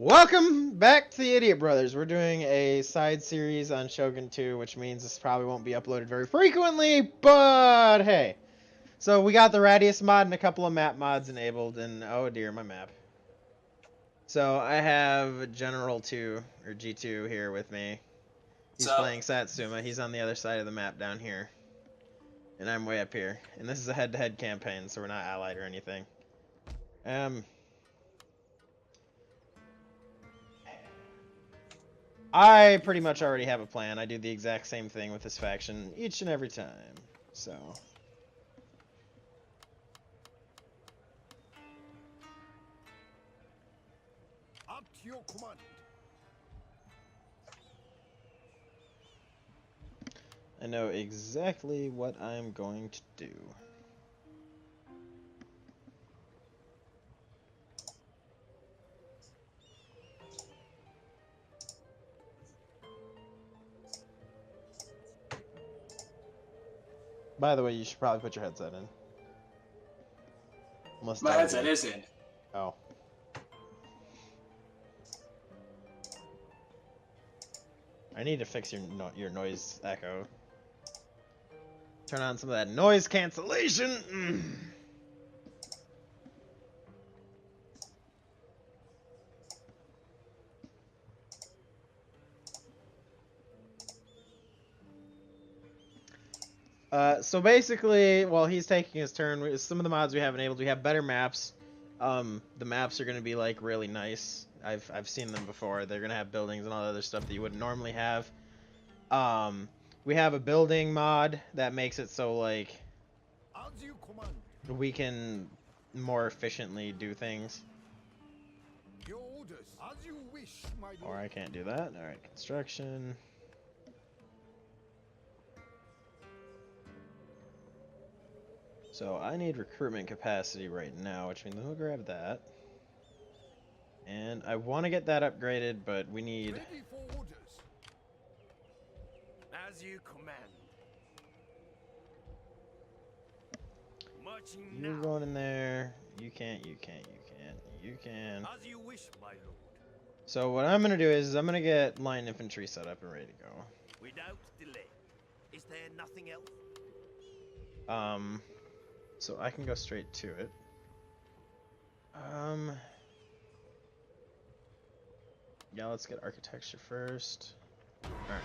Welcome back to the Idiot Brothers. We're doing a side series on Shogun 2, which means this probably won't be uploaded very frequently, but hey. So we got the Radius mod and a couple of map mods enabled, and oh dear, my map. So I have General 2, or G2 here with me. He's playing Satsuma. He's on the other side of the map down here. And I'm way up here. And this is a head-to-head campaign, so we're not allied or anything. I pretty much already have a plan. I do the exact same thing with this faction each and every time. So up to your command. I know exactly what I'm going to do. By the way, you should probably put your headset in. Unless my headset is in. Oh. I need to fix your noise echo. Turn on some of that noise cancellation. So basically, while he's taking his turn, some of the mods we have enabled, we have better maps. The maps are going to be like really nice. I've seen them before. They're going to have buildings and all the other stuff that you wouldn't normally have. We have a building mod that makes it so like we can more efficiently do things. Your orders, as you wish, my lord. Or I can't do that. All right, construction. So I need recruitment capacity right now, which means we'll grab that. And I want to get that upgraded, but we need... Ready for orders. As you command. Marching You're now. going in there. You can't, you can't, you can't, you can. As you wish, my lord. So what I'm going to do is I'm going to get line infantry set up and ready to go. Without delay. Is there nothing else? So I can go straight to it. Yeah, let's get architecture first. Alright.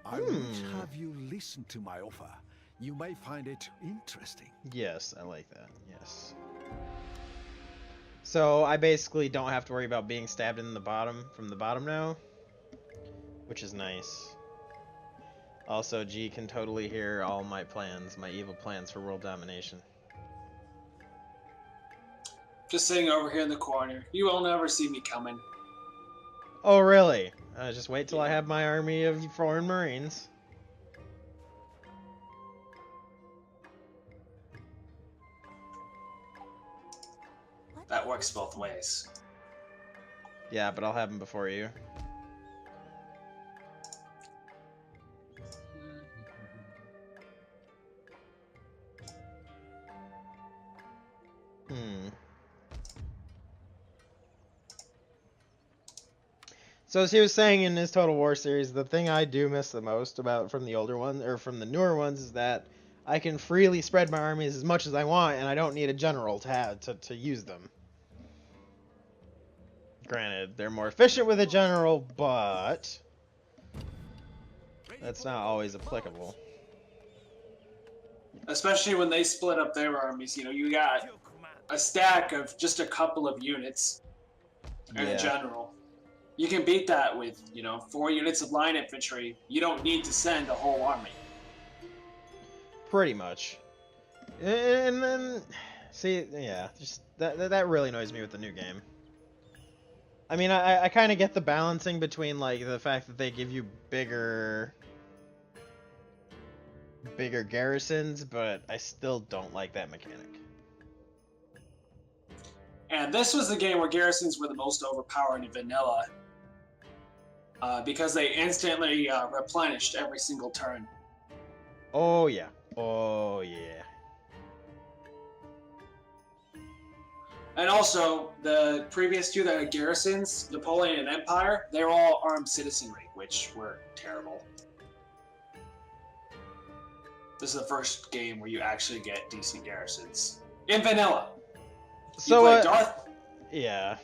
I would have you listen to my offer. You may find it interesting. Yes, I like that. Yes. So I basically don't have to worry about being stabbed in the bottom from the bottom now, which is nice. Also, G can totally hear all my plans, my evil plans for world domination. Just sitting over here in the corner. You will never see me coming. Oh, really? Just wait till I have my army of foreign marines. That works both ways. Yeah, but I'll have them before you. So as he was saying in his Total War series, the thing I do miss the most about from the older ones, or from the newer ones, is that I can freely spread my armies as much as I want, and I don't need a general to use them. Granted, they're more efficient with a general, but that's not always applicable. Especially when they split up their armies. You know, you got a stack of just a couple of units and a general. You can beat that with, 4 units of line infantry. You don't need to send a whole army. Pretty much. And then, see, yeah, just that really annoys me with the new game. I mean, I kind of get the balancing between, like, the fact that they give you bigger garrisons, but I still don't like that mechanic. And this was the game where garrisons were the most overpowered in vanilla. because they instantly replenished every single turn. Oh yeah. Oh yeah. And also, the previous two that had garrisons, Napoleon and Empire, they were all armed citizenry, which were terrible. This is the first game where you actually get decent garrisons. In vanilla. So you play Darth. Yeah.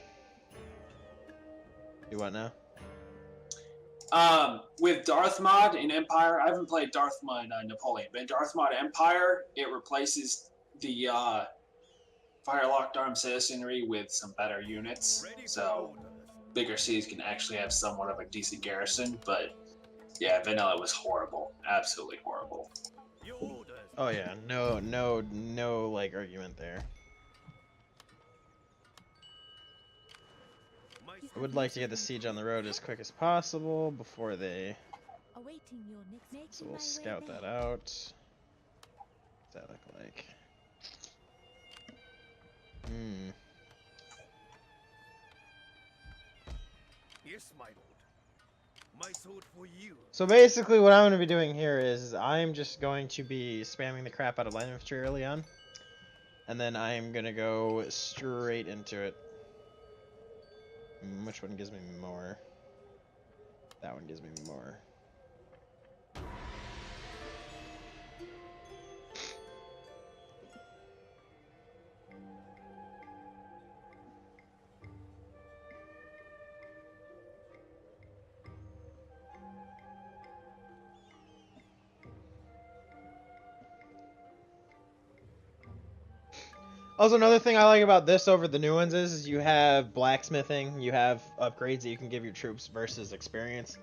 You what now? With Darth mod in Empire, I haven't played Darth mod Napoleon, but in Darth mod Empire, it replaces the fire-locked armed citizenry with some better units, so bigger cities can actually have somewhat of a decent garrison, but yeah, vanilla was horrible. Absolutely horrible. Oh yeah, no like argument there. I would like to get the siege on the road as quick as possible before they... So we'll scout that out. What's that look like? Yes, my lord. My sword for you. So basically what I'm going to be doing here is I'm just going to be spamming the crap out of light infantry early on. And then I'm going to go straight into it. Which one gives me more? That one gives me more. Also, another thing I like about this over the new ones is you have blacksmithing, you have upgrades that you can give your troops versus experience.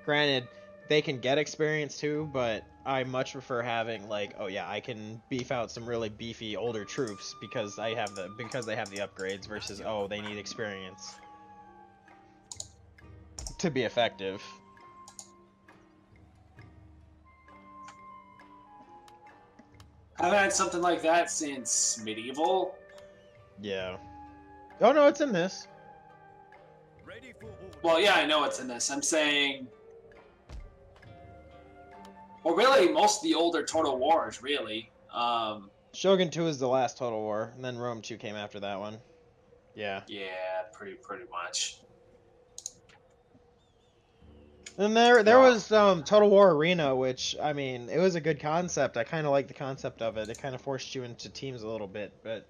Granted, they can get experience too, but I much prefer having like, oh yeah, I can beef out some really beefy older troops because they have the upgrades versus oh they need experience to be effective. I've had something like that since medieval. Yeah. Oh no, it's in this. Ready for order. Well, yeah, I know it's in this. I'm saying, well, really, most of the older Total Wars, really. Shogun 2 is the last Total War, and then Rome 2 came after that one. Yeah. Yeah, pretty much. And there was Total War Arena, which, I mean, it was a good concept. I kind of like the concept of it. It kind of forced you into teams a little bit, but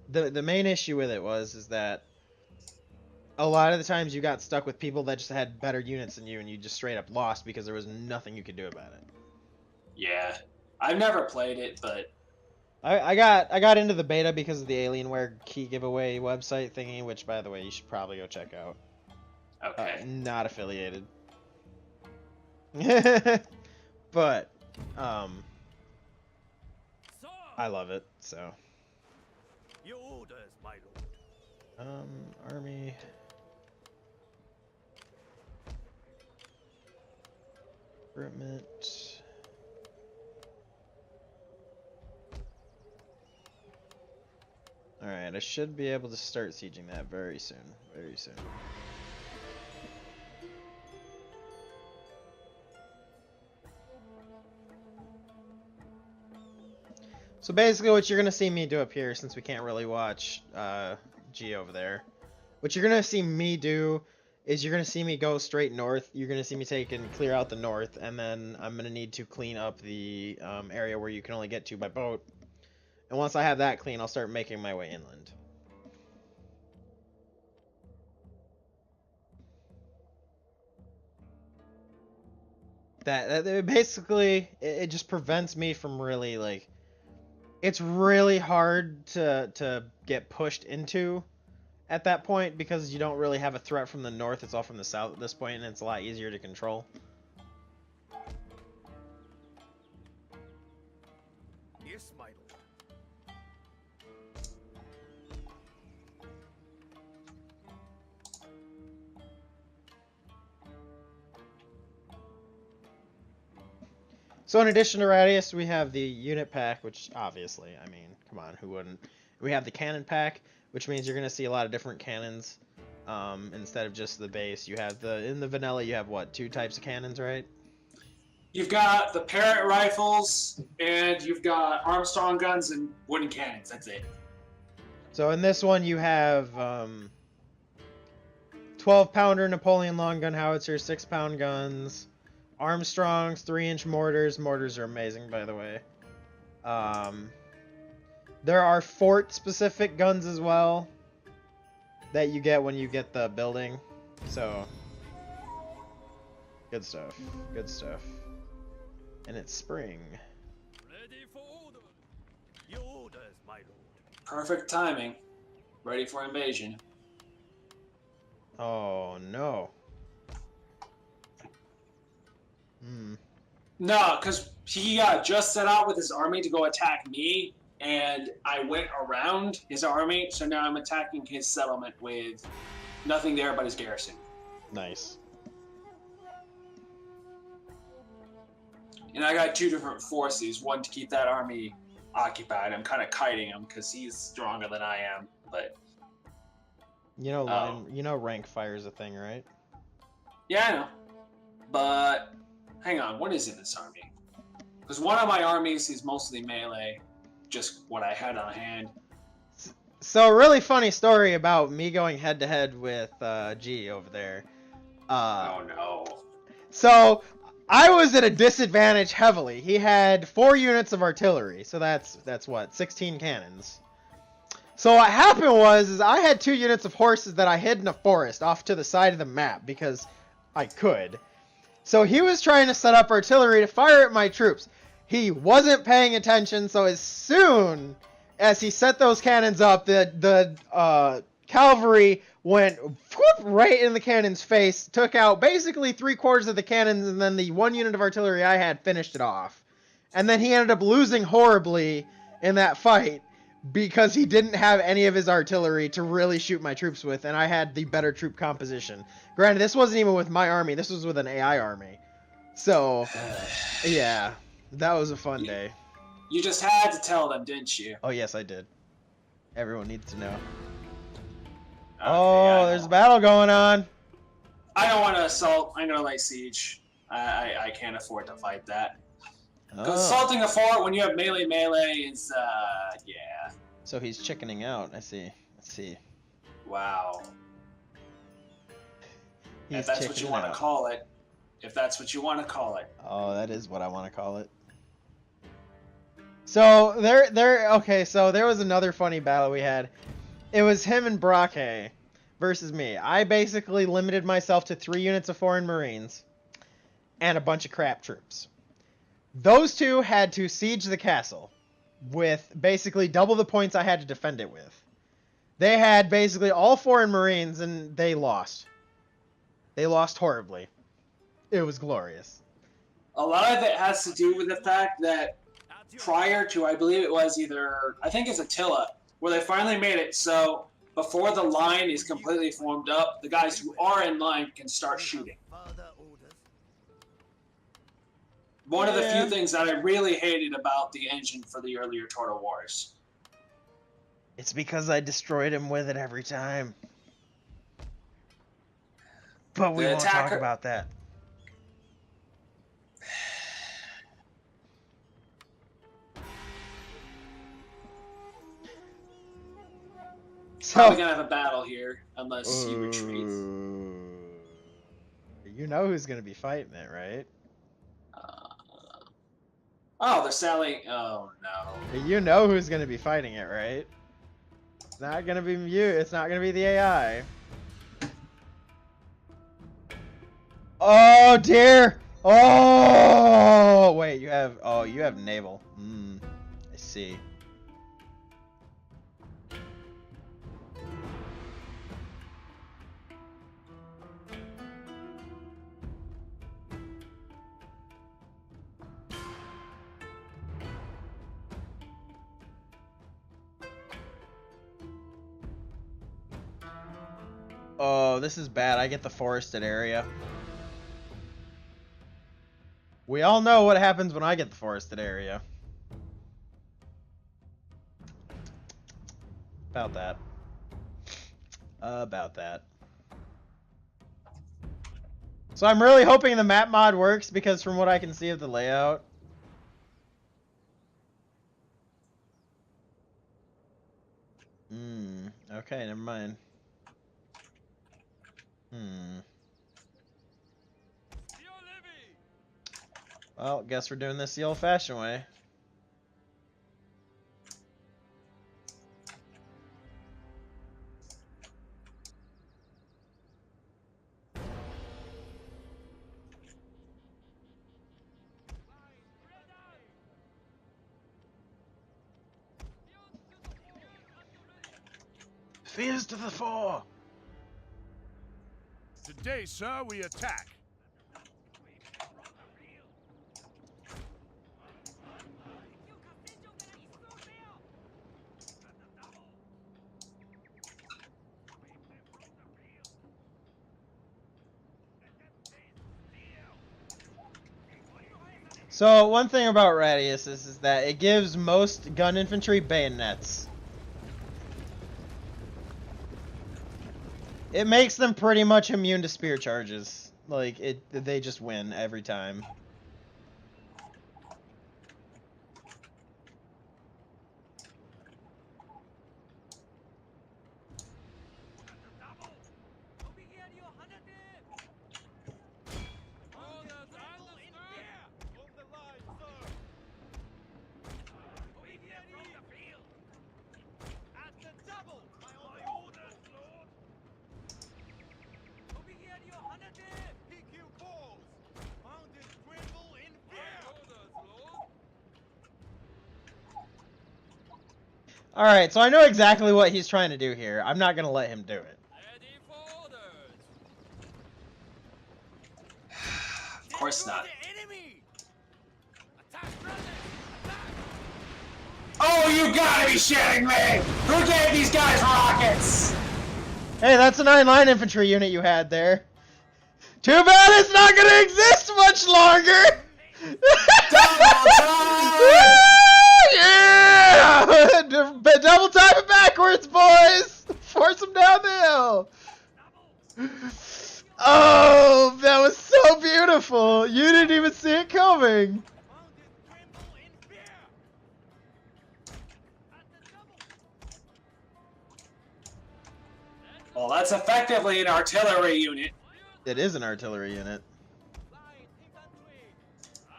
the main issue with it is that a lot of the times you got stuck with people that just had better units than you, and you just straight up lost because there was nothing you could do about it. Yeah, I've never played it, but I got into the beta because of the Alienware key giveaway website thingy, which, by the way, you should probably go check out. okay. Not affiliated. But I love it, so Your orders, my lord. army recruitment. Alright, I should be able to start sieging that very soon. Very soon. So basically what you're going to see me do up here, since we can't really watch G over there, what you're going to see me do is you're going to see me go straight north. You're going to see me take and clear out the north, and then I'm going to need to clean up the area where you can only get to by boat. And once I have that clean, I'll start making my way inland. That basically, it just prevents me from really, like, it's really hard to get pushed into at that point because you don't really have a threat from the north. It's all from the south at this point, and it's a lot easier to control. Yes, my lord. So in addition to Radius, we have the unit pack, which obviously, I mean, come on, who wouldn't? We have the cannon pack, which means you're going to see a lot of different cannons. instead of just the base. You have in the vanilla you have what, 2 types of cannons, right? You've got the parrot rifles, and you've got Armstrong guns and wooden cannons. That's it. So in this one you have 12-pounder Napoleon long gun howitzers, 6-pound guns, Armstrongs, 3-inch mortars. Mortars are amazing, by the way. There are fort-specific guns as well that you get when you get the building. So, good stuff. Good stuff. And it's spring. Ready for order. Your orders, my lord. Perfect timing. Ready for invasion. Oh, no. No, because he just set out with his army to go attack me, and I went around his army, so now I'm attacking his settlement with nothing there but his garrison. Nice. And I got 2 different forces, one to keep that army occupied. I'm kind of kiting him because he's stronger than I am, but... You know rank fire is a thing, right? Yeah, I know. But, hang on, what is in this army? Because one of my armies is mostly melee, just what I had on hand. So, a really funny story about me going head-to-head with G over there. Oh no. So, I was at a disadvantage heavily. He had 4 units of artillery, so that's what, 16 cannons. So what happened was I had 2 units of horses that I hid in a forest off to the side of the map because I could. So he was trying to set up artillery to fire at my troops. He wasn't paying attention, so as soon as he set those cannons up, the cavalry went whoop, right in the cannon's face, took out basically 3/4 of the cannons, and then the 1 unit of artillery I had finished it off. And then he ended up losing horribly in that fight because he didn't have any of his artillery to really shoot my troops with, and I had the better troop composition. Granted, this wasn't even with my army, this was with an AI army. So, yeah, that was a fun day. You just had to tell them, didn't you? Oh, yes, I did. Everyone needs to know. Okay, Oh, there's a battle going on. I don't want to assault. I'm going to lay siege. I can't afford to fight that. Because assaulting a fort when you have melee is, yeah. So he's chickening out, I see. Let's see. Wow. He's if that's what you want to call it. If that's what you want to call it. Oh, that is what I want to call it. So, okay, so there was another funny battle we had. It was him and Brake versus me. I basically limited myself to 3 units of foreign marines and a bunch of crap troops. Those 2 had to siege the castle with basically double the points I had to defend it with. They had basically all foreign marines and they lost. They lost horribly. It was glorious. A lot of it has to do with the fact that prior to, I believe it was I think it's Attila, where they finally made it so before the line is completely formed up, the guys who are in line can start shooting. One of the few things that I really hated about the engine for the earlier Total Wars. It's because I destroyed him with it every time. But we won't talk about that. Probably gonna have a battle here, unless you retreat. You know who's gonna be fighting it, right? Oh, they're selling. Oh no. You know who's gonna be fighting it, right? It's not gonna be you. It's not gonna be the AI. Oh dear! Oh wait, you have naval. I see. Oh, this is bad. I get the forested area. We all know what happens when I get the forested area. About that. About that. So I'm really hoping the map mod works because from what I can see of the layout. Okay, never mind. Well, guess we're doing this the old-fashioned way. Fears to the fore! Today, sir, we attack. So, one thing about Radius is that it gives most gun infantry bayonets. It makes them pretty much immune to spear charges. Like, they just win every time. Alright, so I know exactly what he's trying to do here. I'm not gonna let him do it. Of course not. Oh, you gotta be shitting me! Who gave these guys rockets? Hey, that's a 9-line infantry unit you had there. Too bad it's not gonna exist much longer! Double time! Yeah! Double time it backwards, boys! Force them down the hill! Oh, that was so beautiful! You didn't even see it coming! Well, that's effectively an artillery unit. It is an artillery unit.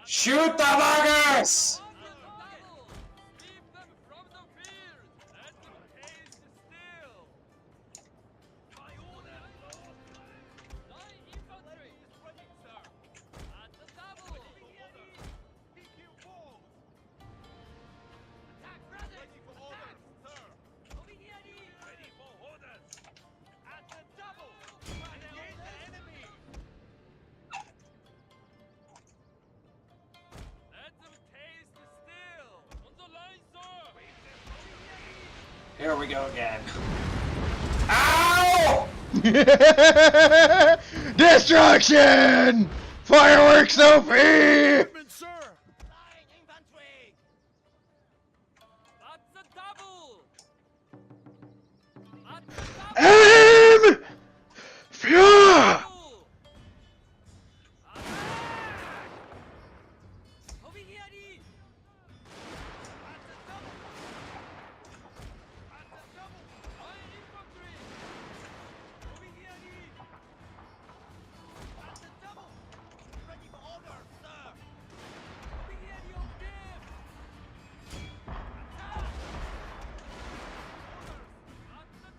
Shoot the buggers! Here we go again. Ow! Destruction! Fireworks OP! Sir. Aim! Fury!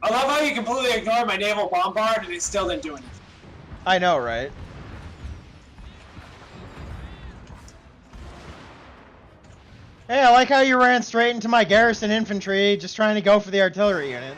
I love how you completely ignored my naval bombard and it still didn't do anything. I know, right? Hey, I like how you ran straight into my garrison infantry, just trying to go for the artillery unit.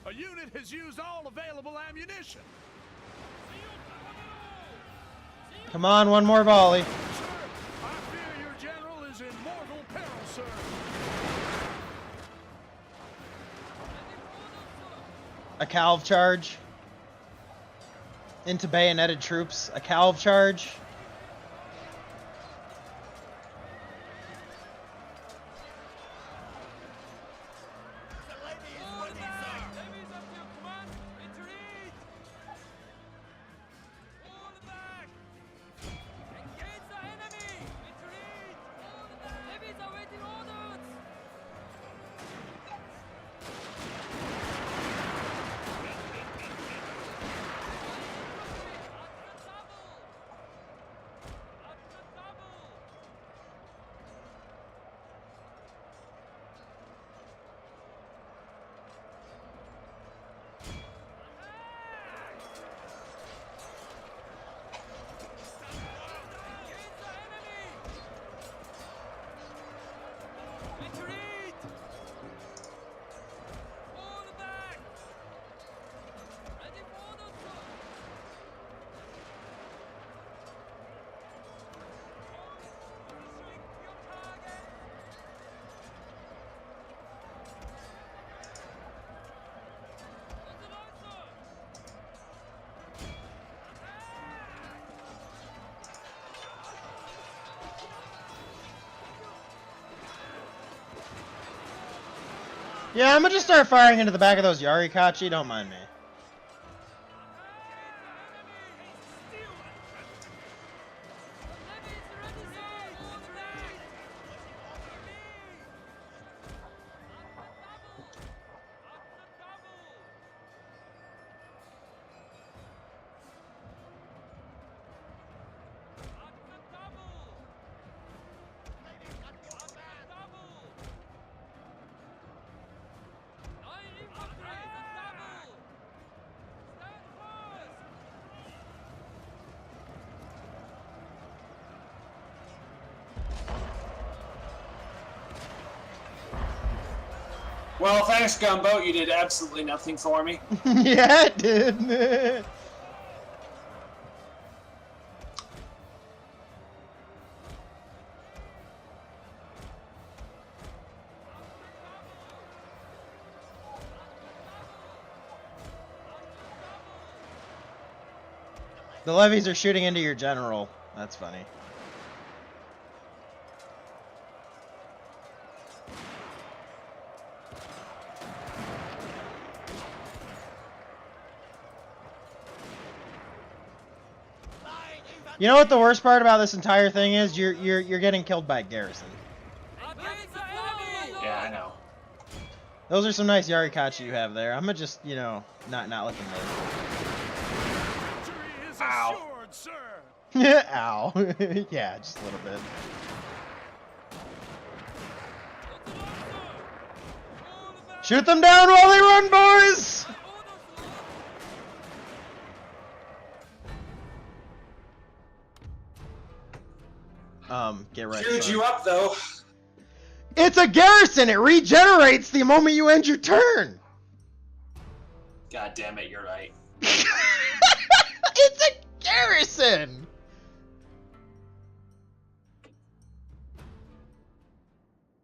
A unit has used all available ammunition. Come on, one more volley. Sir, I fear your general is in mortal peril, sir. A calv charge. Into bayoneted troops. A calv charge. Yeah, I'm gonna just start firing into the back of those Yarikachi, don't mind me. Well, thanks, Gunboat. You did absolutely nothing for me. Yeah, it did. The levies are shooting into your general. That's funny. You know what the worst part about this entire thing is? You're getting killed by a garrison. Yeah, I know. Those are some nice Yarikachi you have there. I'm gonna just, you know, not let them live. Ow. Ow. Yeah, just a little bit. Shoot them down while they run, boys! Get ready. Queued son. you up, though. It's a garrison! It regenerates the moment you end your turn! God damn it, you're right. It's a garrison!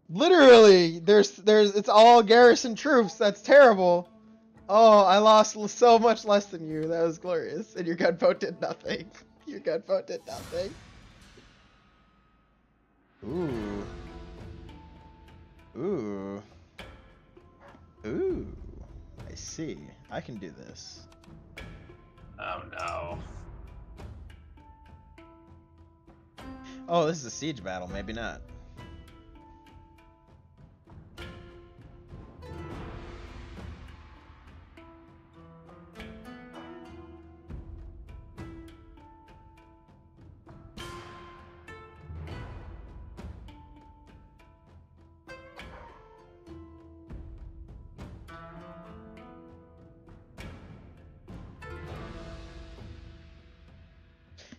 Literally, it's all garrison troops. That's terrible. Oh, I lost so much less than you. That was glorious. And your gunboat did nothing. Your gunboat did nothing. Ooh. Ooh. Ooh. I see. I can do this. Oh, no. Oh, this is a siege battle. Maybe not.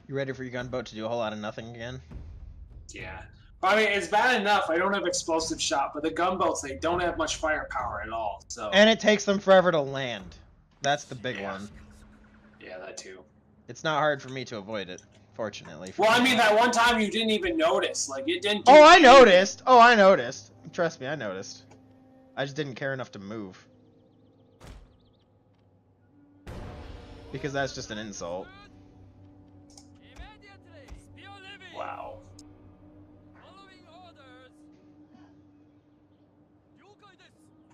You ready for your gunboat to do a whole lot of nothing again? Yeah. I mean, it's bad enough I don't have explosive shot, but the gunboats, they don't have much firepower at all. So. And it takes them forever to land. That's the big Yeah. one. Yeah, that too. It's not hard for me to avoid it, fortunately. Well, I mean, that one time you didn't even notice. Like, it didn't do Oh, I anything. noticed. Oh, I noticed. Trust me, I noticed. I just didn't care enough to move. Because that's just an insult. Wow.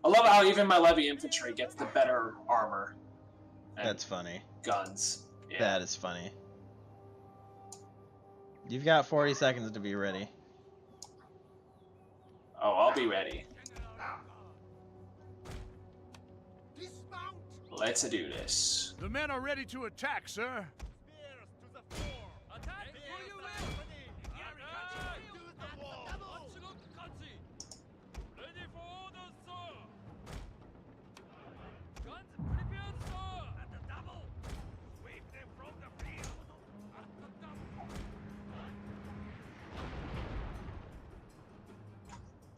I love how even my levy infantry gets the better armor. and That's funny. Guns. Yeah. That is funny. You've got 40 seconds to be ready. Oh, I'll be ready. Let's do this. The men are ready to attack, sir.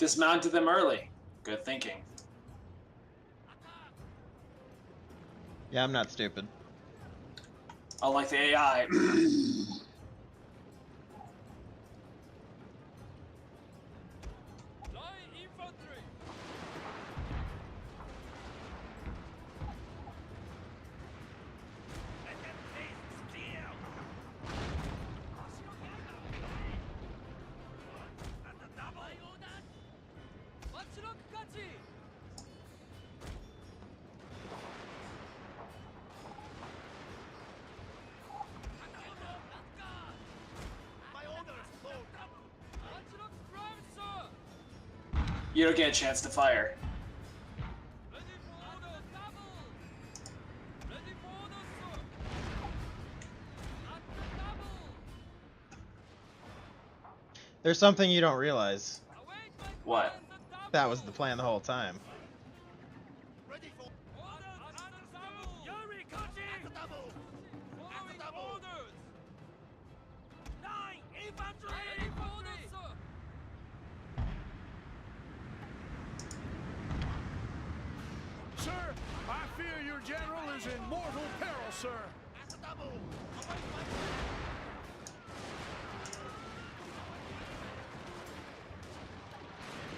Dismounted them early. Good thinking. Yeah, I'm not stupid. Unlike the AI. You don't get a chance to fire. There's something you don't realize. What? That was the plan the whole time. Sir, I fear your general is in mortal peril, sir.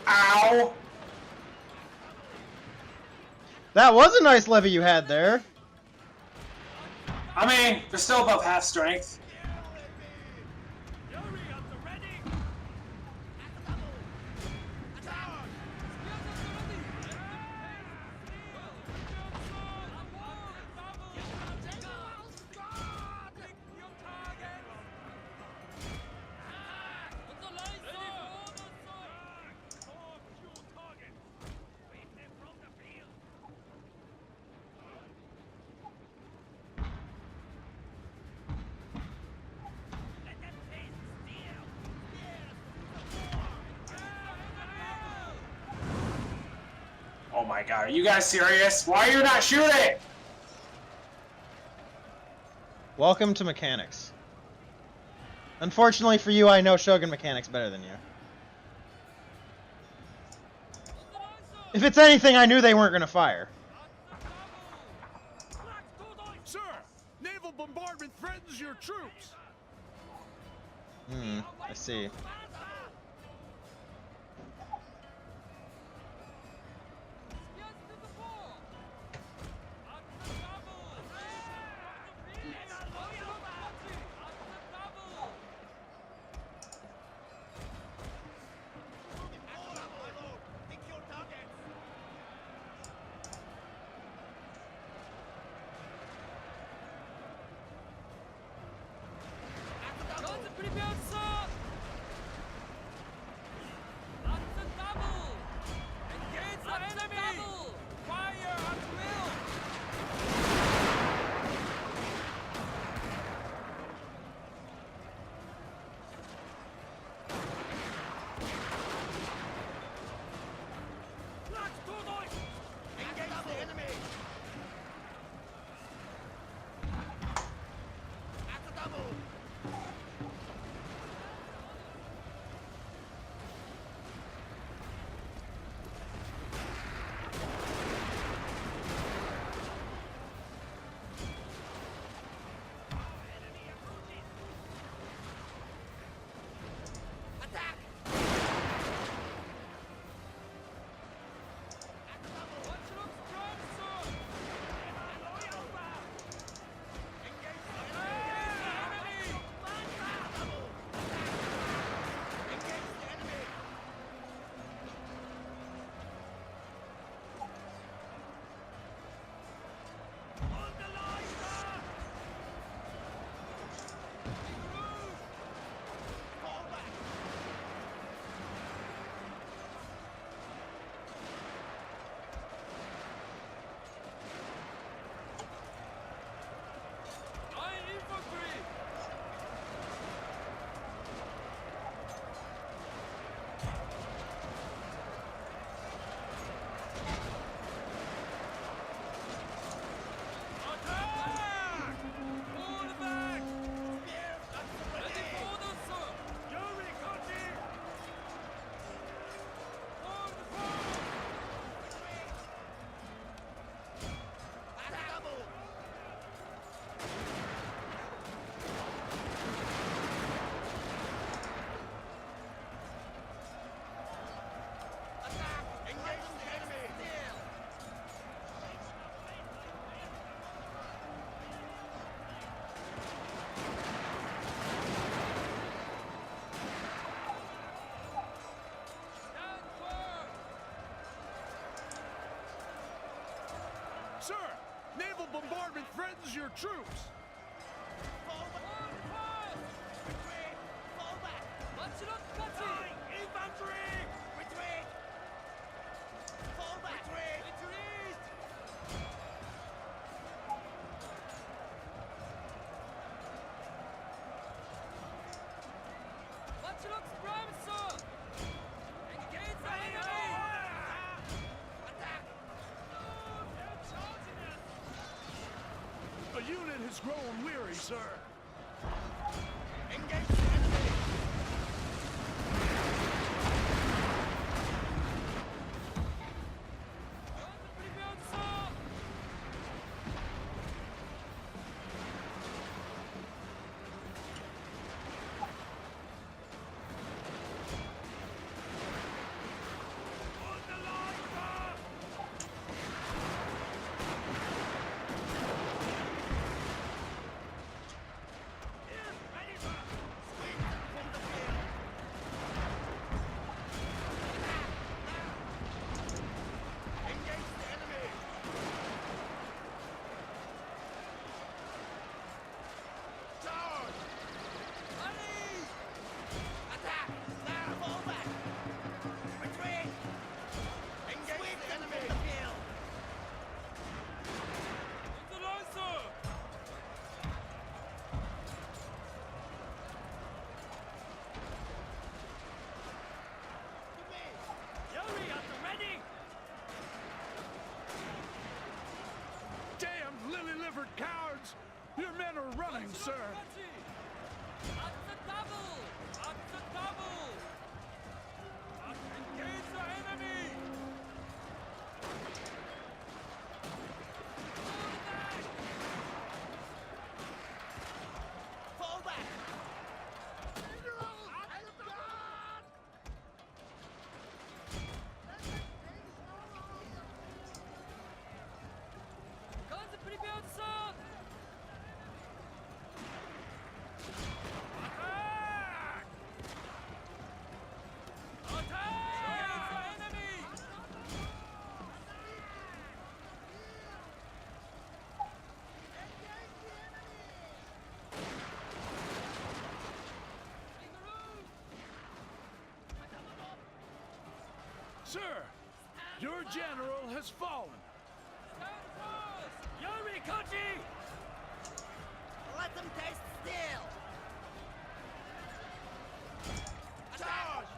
Ow! That was a nice levy you had there. I mean, they're still above half strength. Oh my god, are you guys serious? Why are you not shooting? Welcome to mechanics. Unfortunately for you, I know Shogun mechanics better than you. If it's anything, I knew they weren't going to fire. Sir, naval bombardment threatens your troops. I see. Naval bombardment threatens your troops. Fall back! Retreat! Fall back! Infantry! Retreat! Fall back! Retreat! Engage the enemy! Attack! A unit has grown weary, sir. Engage the enemy! Damned lily-livered cowards! Your men are running, sir. Engage the enemy! Fall back! Sir, your general has fallen. Yuri Kochi! Let them taste steel! Charge!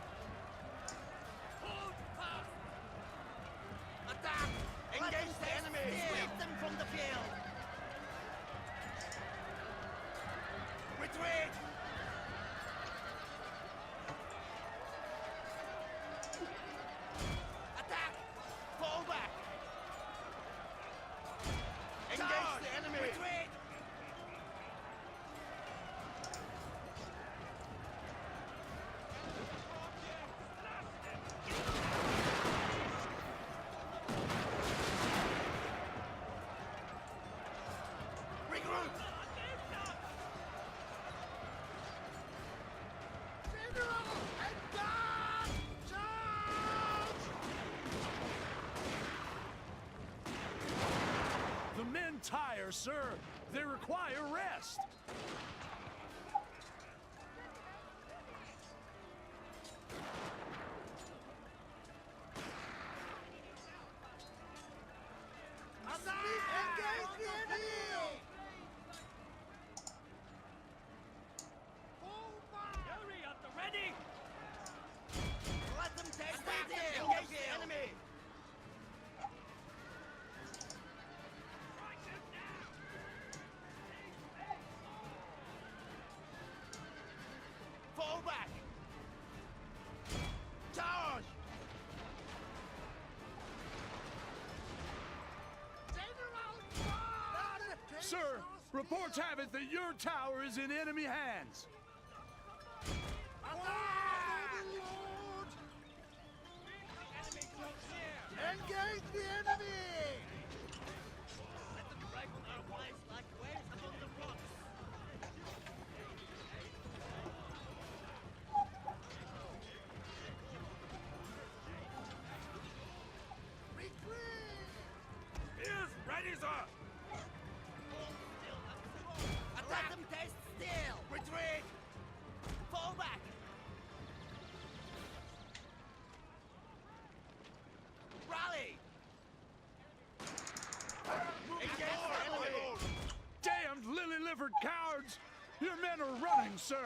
Hold fast! Attack! Engage the enemy! Sweep them from the field! Retreat! Attack! Fall back! Engage the enemy! Retreat! Regroup! General! Advance! Charge! The men tire, sir. They require rest. Engage the enemy! Yuri at the ready! Let them take the engage the enemy! Fall back! Charge! Sir, reports have it that your tower is in enemy hands. Engage the enemy! Let them break on our place like waves among the rocks. Retreat! Is ready, sir. effort, cowards! Your men are running, sir.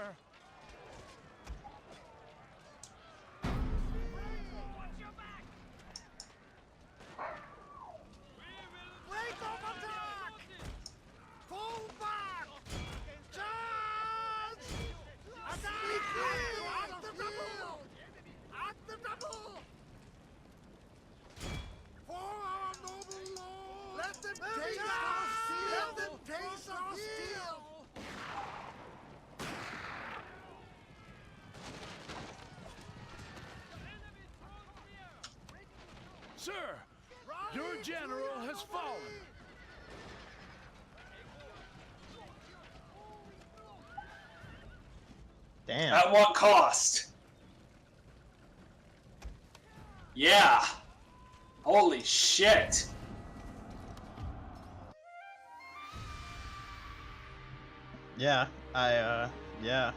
Break off attack! Fall back! Charge! Attack! At the double! At the double! For our noble lord! Let them taste our steel! Let them taste our steel! Sir, your general has fallen. Damn. At what cost? Yeah. Holy shit. Yeah, yeah. Yeah,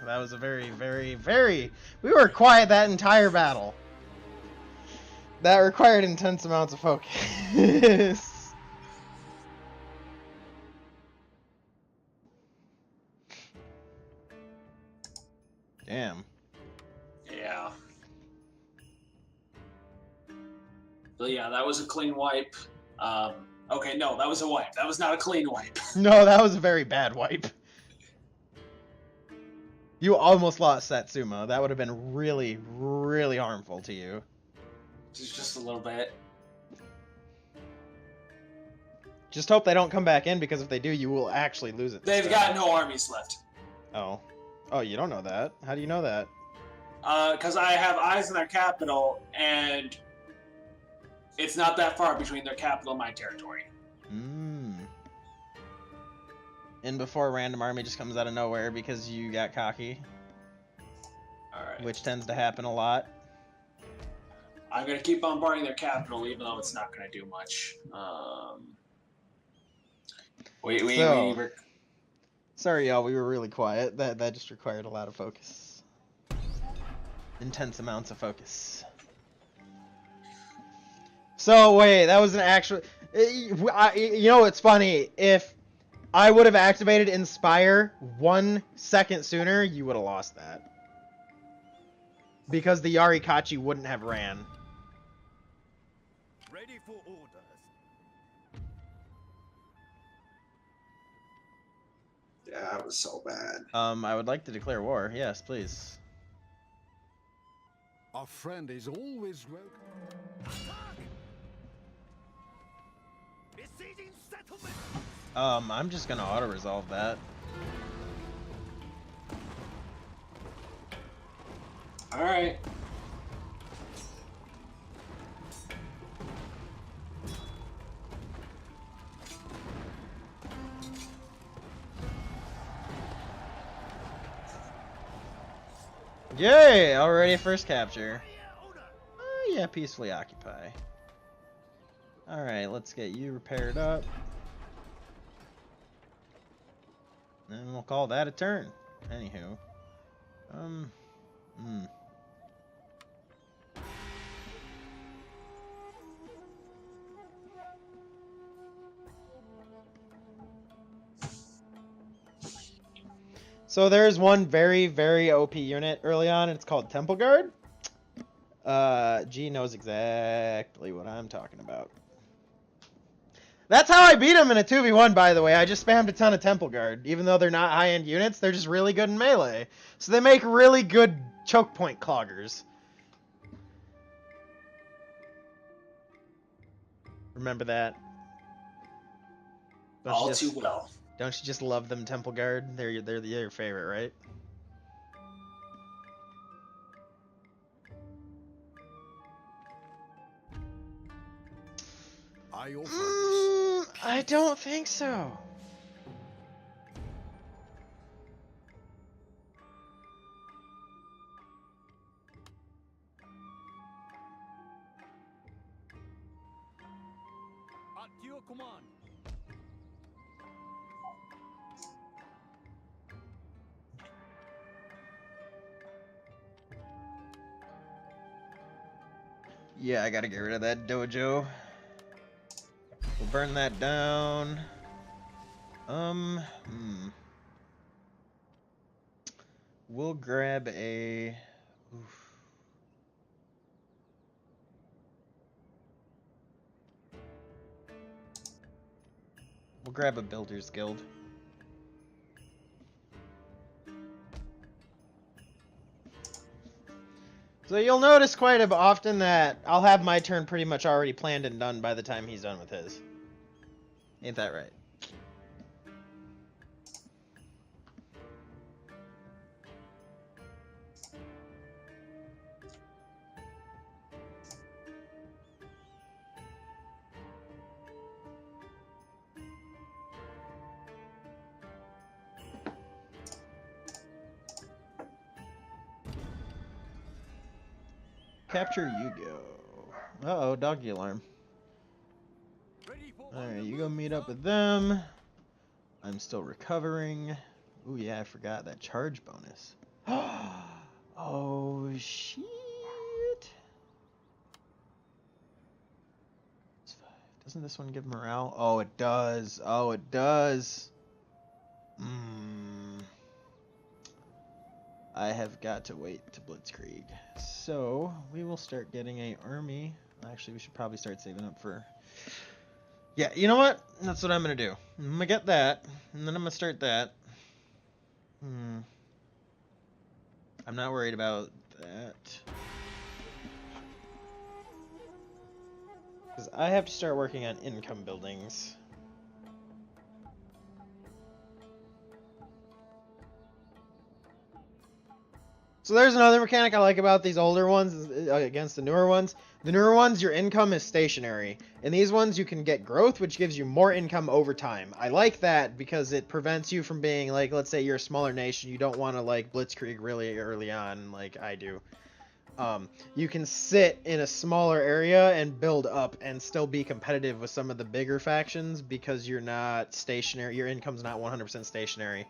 that was a very, very, very... We were quiet that entire battle. That required intense amounts of focus. Damn. Yeah. So yeah, that was a clean wipe. Okay, no, that was a wipe. That was not a clean wipe. No, that was a very bad wipe. You almost lost Satsuma. That would have been really, really harmful to you. Just a little bit. Just hope they don't come back in, because if they do, you will actually lose it. They've got no armies left. Oh. Oh, you don't know that? How do you know that? Because I have eyes in their capital, and it's not that far between their capital and my territory. And before a random army just comes out of nowhere because you got cocky. Alright. Which tends to happen a lot. I'm going to keep bombarding their capital, even though it's not going to do much. Sorry, y'all, we were really quiet. That just required a lot of focus. Intense amounts of focus. So, wait, that was an actual... You know what's funny? If I would have activated Inspire 1 second sooner, you would have lost that. Because the Yarikachi wouldn't have ran. Ready for orders. Yeah, that was so bad. I would like to declare war. Yes, please. Our friend is always welcome. Besieging settlement! I'm just gonna auto-resolve that. Alright. Yay! Already first capture. Oh yeah, peacefully occupy. Alright, let's get you repaired up. And we'll call that a turn. Anywho. So there's one very, very OP unit early on, and it's called Temple Guard. G knows exactly what I'm talking about. That's how I beat him in a 2v1, by the way. I just spammed a ton of Temple Guard. Even though they're not high-end units, they're just really good in melee. So they make really good choke point cloggers. Remember that. All too well. Don't you just love them, Temple Guard? They're your favorite, right? I offer I don't think so. At your command. Yeah, I gotta get rid of that dojo. We'll burn that down. Hmm. We'll grab a... Oof. We'll grab a Builder's Guild. So you'll notice quite often that I'll have my turn pretty much already planned and done by the time he's done with his. Ain't that right? Capture Yu-Gi-Oh! Uh-oh, doggy alarm. Alright, you go meet up with them. I'm still recovering. Ooh, yeah, I forgot that charge bonus. Oh, shit. Doesn't this one give morale? Oh, it does. Oh, it does. I have got to wait to Blitzkrieg. So, we will start getting a army. Actually, we should probably start saving up for... Yeah, you know what? That's what I'm going to do. I'm going to get that, and then I'm going to start that. I'm not worried about that. Because I have to start working on income buildings. So there's another mechanic I like about these older ones against the newer ones. The newer ones, your income is stationary. In these ones, you can get growth, which gives you more income over time. I like that because it prevents you from being, like, let's say you're a smaller nation, you don't want to, like, blitzkrieg really early on, like I do. You can sit in a smaller area and build up and still be competitive with some of the bigger factions because you're not stationary, your income's not 100% stationary.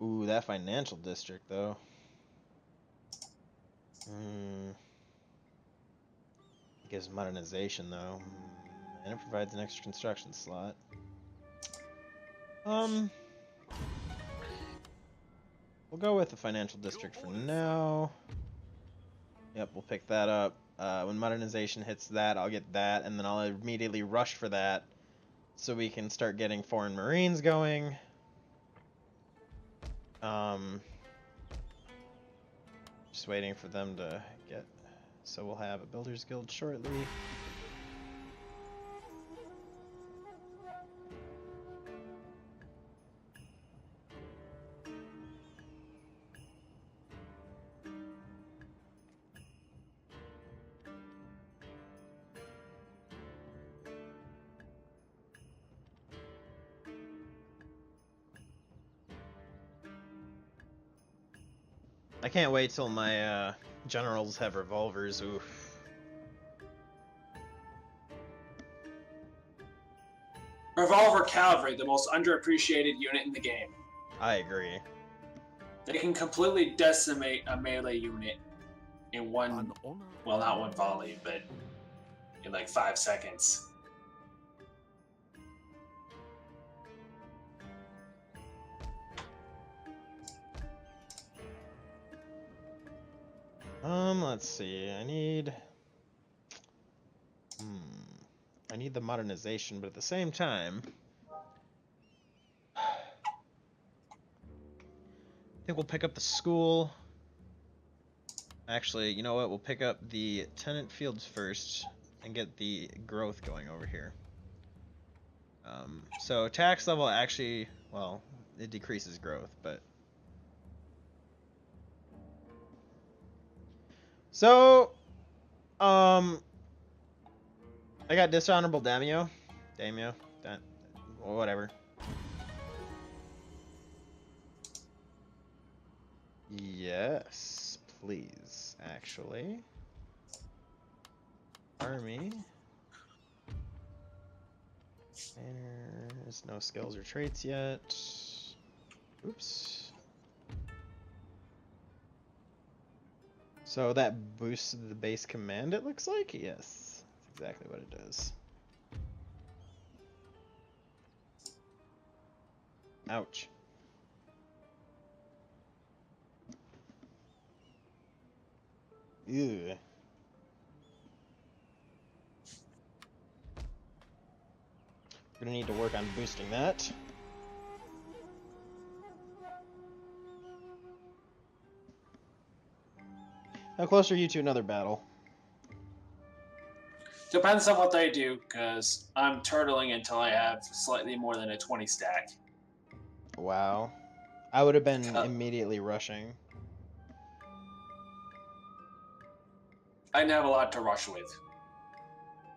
Ooh, that financial district, though. It gives modernization, though. And it provides an extra construction slot. We'll go with the financial district for now. Yep, we'll pick that up. When modernization hits that, I'll get that, and then I'll immediately rush for that so we can start getting foreign marines going. Just waiting for them to get... So we'll have a Builder's Guild shortly. I can't wait till my generals have revolvers. Oof. Revolver Cavalry, the most underappreciated unit in the game. I agree. They can completely decimate a melee unit in one, well, not one volley, but in like 5 seconds. Let's see. I need the modernization, but at the same time, I think we'll pick up the school. Actually, you know what? We'll pick up the tenant fields first and get the growth going over here. So tax level actually, well, it decreases growth, but... So, I got dishonorable daimyo, whatever. Yes, please, actually. Army. There's no skills or traits yet. Oops. So that boosts the base command, it looks like? Yes, that's exactly what it does. Ouch. Ew. We're gonna need to work on boosting that. How close are you to another battle? Depends on what they do, because I'm turtling until I have slightly more than a 20 stack. Wow. I would have been immediately rushing. I didn't have a lot to rush with.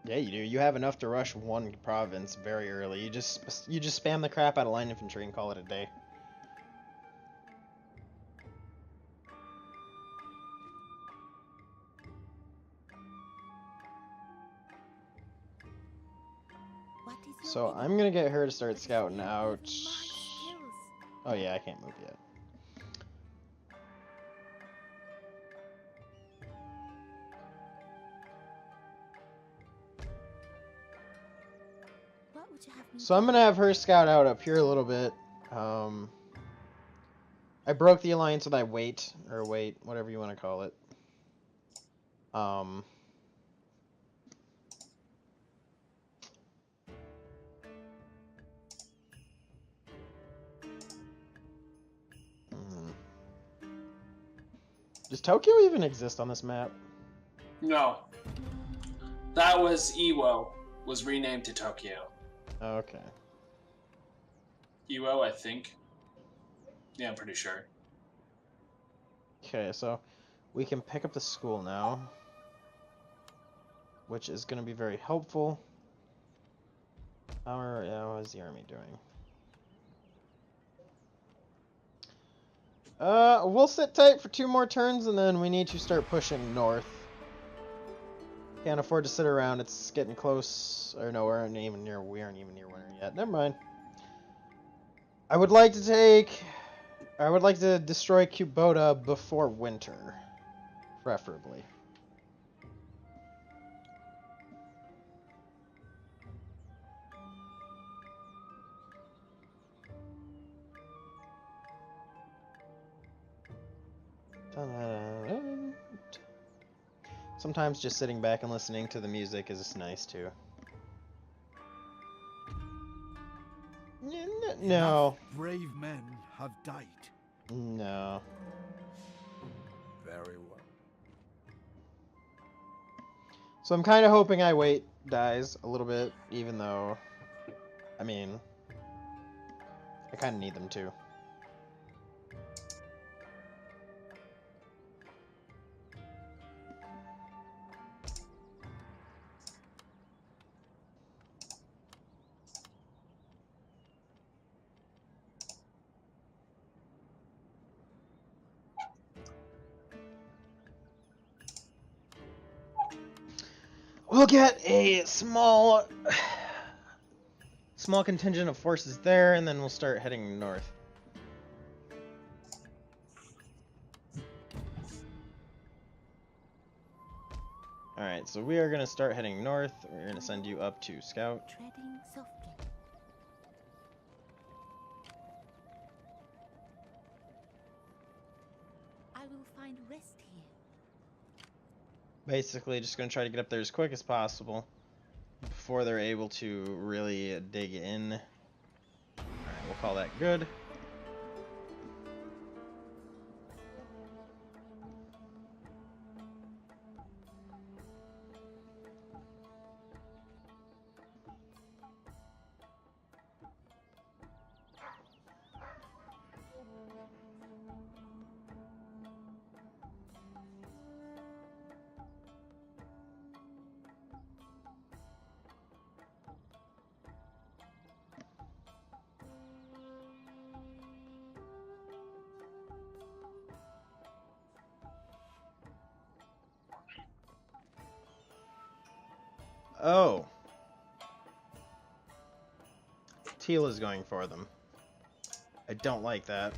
Yeah, you do. You have enough to rush one province very early. You just spam the crap out of line infantry and call it a day. So I'm gonna get her to start scouting out. Oh yeah, I can't move yet. So I'm gonna have her scout out up here a little bit. I broke the alliance with wait, whatever you want to call it. Does Tokyo even exist on this map? No. That was Iwo, was renamed to Tokyo. Okay. Iwo, I think. Yeah, I'm pretty sure. Okay, so we can pick up the school now, which is going to be very helpful. How is the army doing? We'll sit tight for 2 more turns, and then we need to start pushing north. Can't afford to sit around. It's getting close. Or no, we aren't even near winter yet. Never mind. I would like to destroy Kubota before winter, preferably. Sometimes just sitting back and listening to the music is nice too. No. Brave men have died. No. Very well. So I'm kind of hoping wait dies a little bit, even though, I mean, I kind of need them to. We'll get a small contingent of forces there, and then we'll start heading north. Alright, so we are going to start heading north. We're going to send you up to scout. Treading softly. I will find rest here. Basically, just going to try to get up there as quick as possible before they're able to really dig in. Alright, we'll call that good. Oh. Teal is going for them. I don't like that.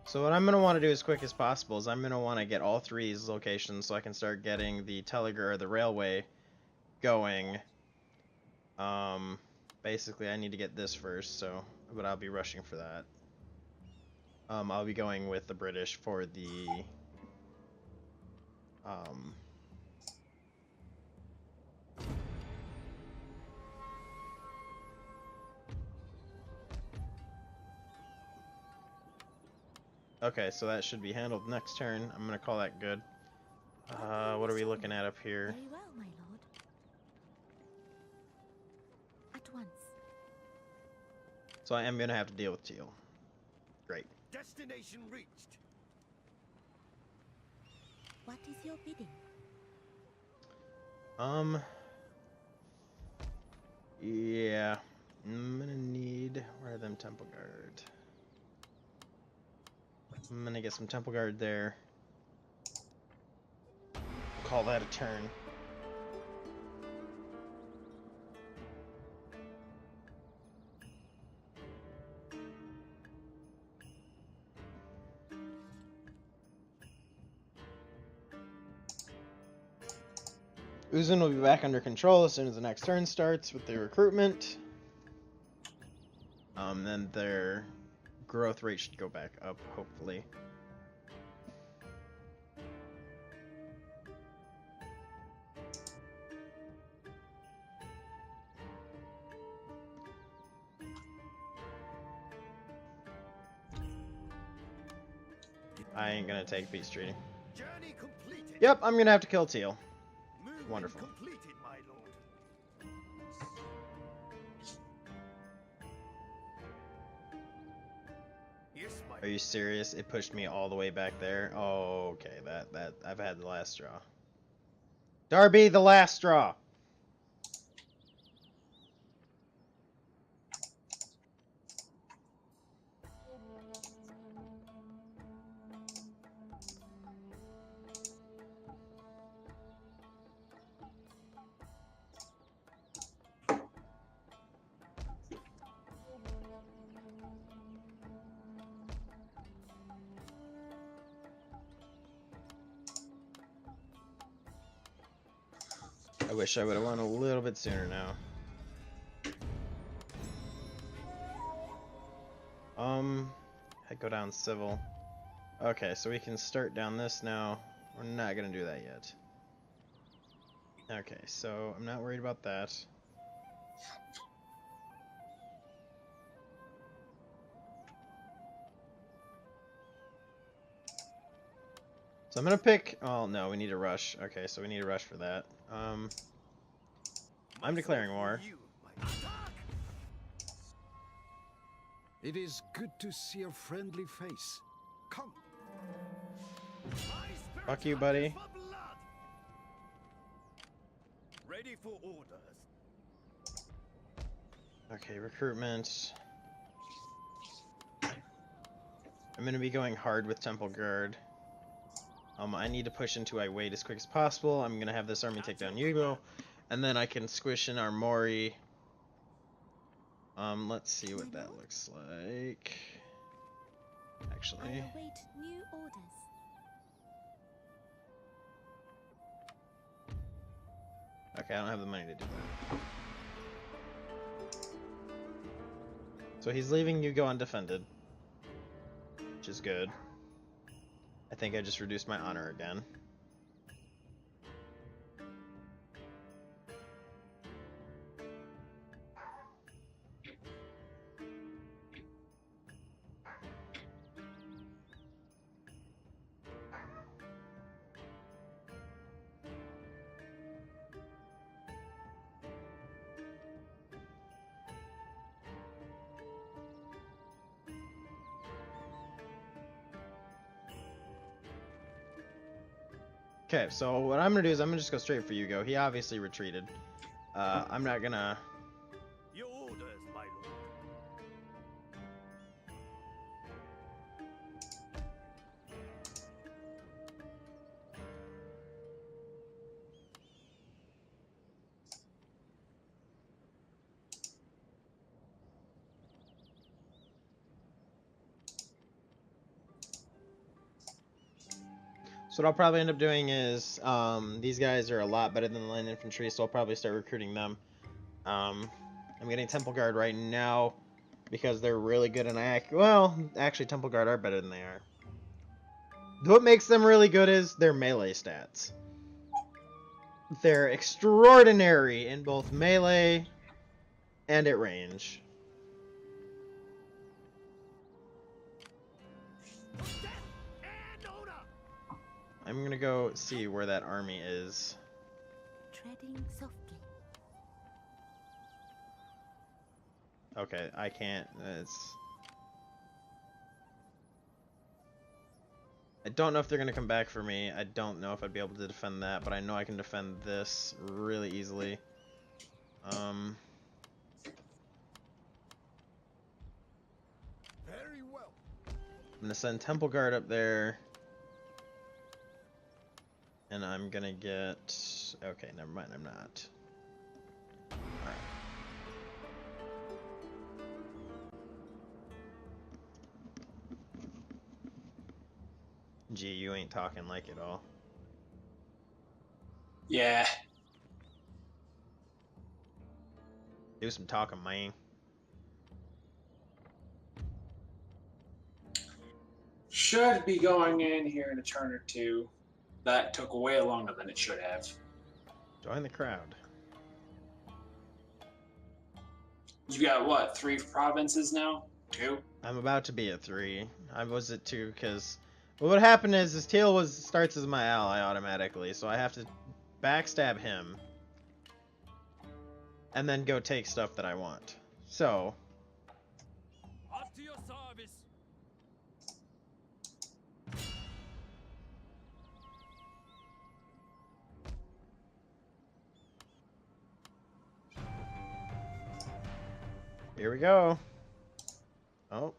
So what I'm going to want to do as quick as possible is I'm going to want to get all three of these locations so I can start getting the telegraph or the railway going. Basically I need to get this first, so but I'll be rushing for that. I'll be going with the British for the okay, so that should be handled next turn. I'm gonna call that good. What are we looking at up here? Very well, my lord. At once. So I am gonna have to deal with Teal. Great. Destination reached. What is your bidding? Yeah. I'm gonna need... Where are them Temple Guard? I'm gonna get some Temple Guard there. Call that a turn. Uzun will be back under control as soon as the next turn starts with their recruitment. Then their growth rate should go back up, hopefully. I ain't gonna take peace treaty. Journey completed. Yep, I'm gonna have to kill Teal. Movement Wonderful. completed, my lord. Yes, my Are you serious? It pushed me all the way back there. Oh, okay. That I've had the last straw. Darby, the last straw. I wish I would have won a little bit sooner now. I go down civil. Okay, so we can start down this now. We're not gonna do that yet. Okay, so I'm not worried about that. So I'm gonna pick. Oh no, we need a rush. Okay, so we need a rush for that. I'm declaring war. You, my attack. It is good to see a friendly face. Come. My spirit Fuck you, hunters buddy. for blood. Ready for orders. Okay, recruitment. I'm gonna be going hard with Temple Guard. I need to push into Iwate as quick as possible. I'm gonna have this army take down Yugo, and then I can squish in our Mori. Let's see what that looks like. I Actually, await new orders. okay, I don't have the money to do that. So he's leaving Yugo undefended, which is good. I think I just reduced my honor again. Okay, so what I'm gonna do is I'm gonna just go straight for Yugo. He obviously retreated. I'm not gonna... Your orders, my lord. So what I'll probably end up doing is, these guys are a lot better than the line infantry, so I'll probably start recruiting them. I'm getting Temple Guard right now because they're really good, and actually Temple Guard are better than they are. What makes them really good is their melee stats. They're extraordinary in both melee and at range. I'm gonna go see where that army is. Treading softly. Okay, I can't. I don't know if they're gonna come back for me. I don't know if I'd be able to defend that, but I know I can defend this really easily. Very well. I'm gonna send Temple Guard up there. And I'm gonna get... Okay, never mind, I'm not. Alright. Gee, you ain't talking like it all. Yeah. Do some talking, man. Should be going in here in a turn or two. That took way longer than it should have. Join the crowd. You got what, 3 provinces now? 2? I'm about to be at 3. I was at 2 because... Well, what happened is Teal starts as my ally automatically, so I have to backstab him. And then go take stuff that I want. So... Up to your service. Here we go. Oh.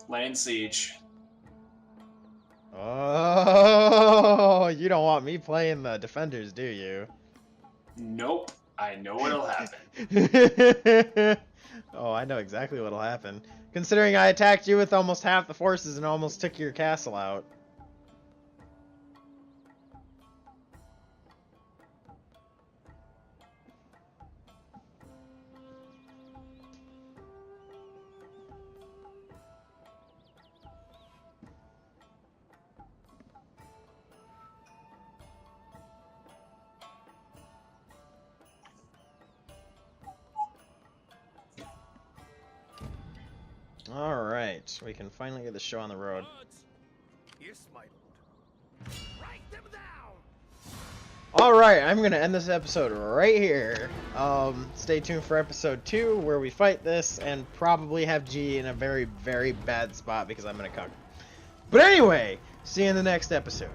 Land siege. Oh, you don't want me playing the defenders, do you? Nope. I know what'll happen. Oh, I know exactly what'll happen. Considering I attacked you with almost half the forces and almost took your castle out. Alright, we can finally get the show on the road. Yes, my lord. Write them down. Alright, I'm gonna end this episode right here. Stay tuned for episode 2, where we fight this, and probably have G in a very, very bad spot because I'm gonna cuck. But anyway, see you in the next episode.